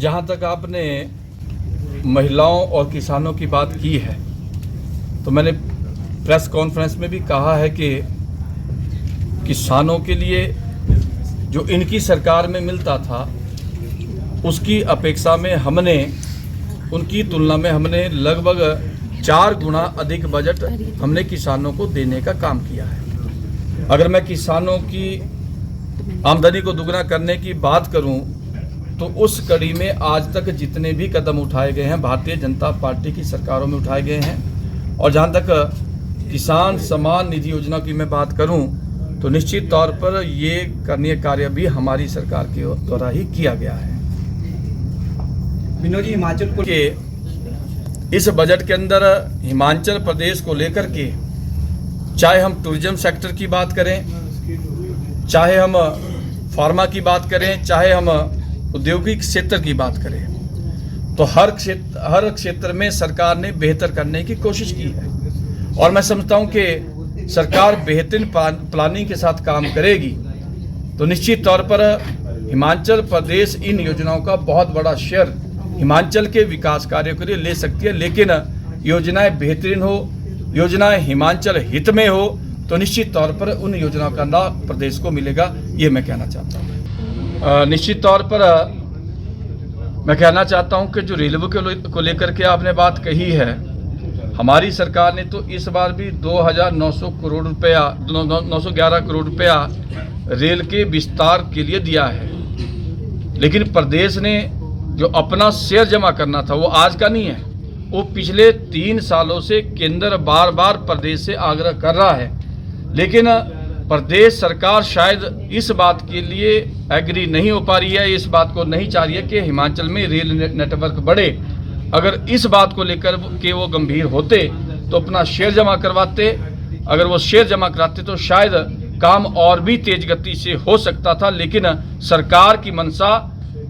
जहाँ तक आपने महिलाओं और किसानों की बात की है, तो मैंने प्रेस कॉन्फ्रेंस में भी कहा है कि किसानों के लिए जो इनकी सरकार में मिलता था उसकी अपेक्षा में हमने उनकी तुलना में हमने लगभग 4 गुना अधिक बजट हमने किसानों को देने का काम किया है। अगर मैं किसानों की आमदनी को दुगना करने की बात करूं तो उस कड़ी में आज तक जितने भी कदम उठाए गए हैं भारतीय जनता पार्टी की सरकारों में उठाए गए हैं। और जहां तक किसान सम्मान निधि योजना की मैं बात करूं तो निश्चित तौर पर ये करणीय कार्य भी हमारी सरकार के द्वारा ही किया गया है। विनोद जी, हिमाचल को के इस बजट के अंदर हिमाचल प्रदेश को लेकर के चाहे हम टूरिज्म सेक्टर की बात करें, चाहे हम फार्मा की बात करें, चाहे हम औद्योगिक क्षेत्र की बात करें, तो हर क्षेत्र में सरकार ने बेहतर करने की कोशिश की है। और मैं समझता हूं कि सरकार बेहतरीन प्लानिंग के साथ काम करेगी तो निश्चित तौर पर हिमाचल प्रदेश इन योजनाओं का बहुत बड़ा शेयर हिमाचल के विकास कार्यों के लिए ले सकती है। लेकिन योजनाएं बेहतरीन हो, योजनाएं हिमाचल हित में हो तो निश्चित तौर पर उन योजनाओं का लाभ प्रदेश को मिलेगा, ये मैं कहना चाहता हूँ। निश्चित तौर पर मैं कहना चाहता हूँ कि जो रेलवे को लेकर के आपने बात कही है, हमारी सरकार ने तो इस बार भी 2,900 करोड़ रुपया 911 करोड़ रुपया रेल के विस्तार के लिए दिया है। लेकिन प्रदेश ने जो अपना शेयर जमा करना था वो आज का नहीं है, वो पिछले 3 सालों से केंद्र बार बार प्रदेश से आग्रह कर रहा है। लेकिन प्रदेश सरकार शायद इस बात के लिए एग्री नहीं हो पा रही है, इस बात को नहीं चाह रही है कि हिमाचल में रेल नेटवर्क बढ़े। अगर इस बात को लेकर के वो गंभीर होते तो अपना शेयर जमा करवाते, अगर वो शेयर जमा कराते तो शायद काम और भी तेज गति से हो सकता था। लेकिन सरकार की मंशा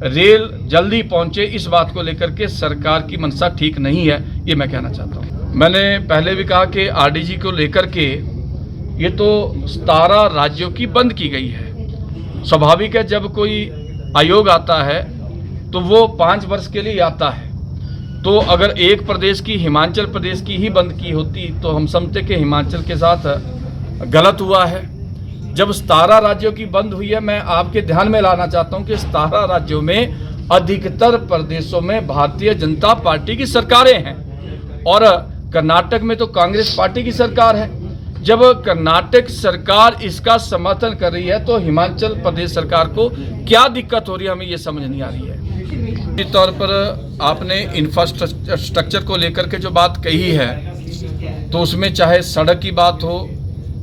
रेल जल्दी पहुंचे, इस बात को लेकर के सरकार की मंशा ठीक नहीं है, ये मैं कहना चाहता हूँ। मैंने पहले भी कहा कि आरडीजी को लेकर के ये तो 17 राज्यों की बंद की गई है। स्वाभाविक है, जब कोई आयोग आता है तो वो 5 वर्ष के लिए आता है। तो अगर एक प्रदेश की हिमाचल प्रदेश की ही बंद की होती तो हम समझते कि हिमाचल के साथ गलत हुआ है। जब 17 राज्यों की बंद हुई है, मैं आपके ध्यान में लाना चाहता हूं कि 17 राज्यों में अधिकतर प्रदेशों में भारतीय जनता पार्टी की सरकारें हैं और कर्नाटक में तो कांग्रेस पार्टी की सरकार है। जब कर्नाटक सरकार इसका समर्थन कर रही है तो हिमाचल प्रदेश सरकार को क्या दिक्कत हो रही है, हमें ये समझ नहीं आ रही है। निश्चित तौर पर आपने इंफ्रास्ट्रक्चर को लेकर के जो बात कही है तो उसमें चाहे सड़क की बात हो,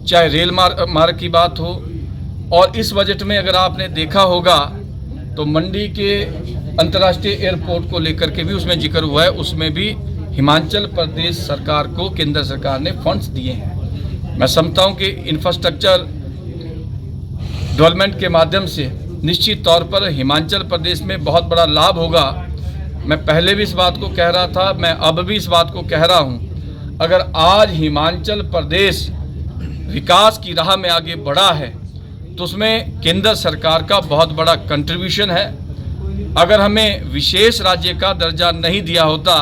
चाहे रेल मार्ग की बात हो, और इस बजट में अगर आपने देखा होगा तो मंडी के अंतर्राष्ट्रीय एयरपोर्ट को लेकर के भी उसमें जिक्र हुआ है, उसमें भी हिमाचल प्रदेश सरकार को केंद्र सरकार ने फंड्स दिए हैं। मैं समझता हूं कि इंफ्रास्ट्रक्चर डेवलपमेंट के माध्यम से निश्चित तौर पर हिमाचल प्रदेश में बहुत बड़ा लाभ होगा। मैं पहले भी इस बात को कह रहा था, मैं अब भी इस बात को कह रहा हूं, अगर आज हिमाचल प्रदेश विकास की राह में आगे बढ़ा है तो उसमें केंद्र सरकार का बहुत बड़ा कंट्रीब्यूशन है। अगर हमें विशेष राज्य का दर्जा नहीं दिया होता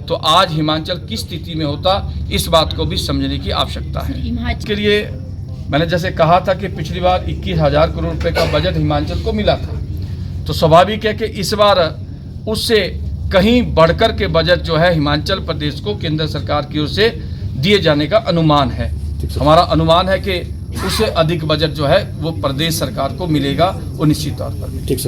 तो आज हिमाचल किस स्थिति में होता, इस बात को भी समझने की आवश्यकता है। इसके लिए मैंने जैसे कहा था कि पिछली बार 21,000 करोड़ रुपए का बजट हिमाचल को मिला था, तो स्वाभाविक है कि इस बार उससे कहीं बढ़कर के बजट जो है हिमाचल प्रदेश को केंद्र सरकार की ओर से दिए जाने का अनुमान है। हमारा अनुमान है कि उससे अधिक बजट जो है वो प्रदेश सरकार को मिलेगा, वो निश्चित तौर पर। ठीक है।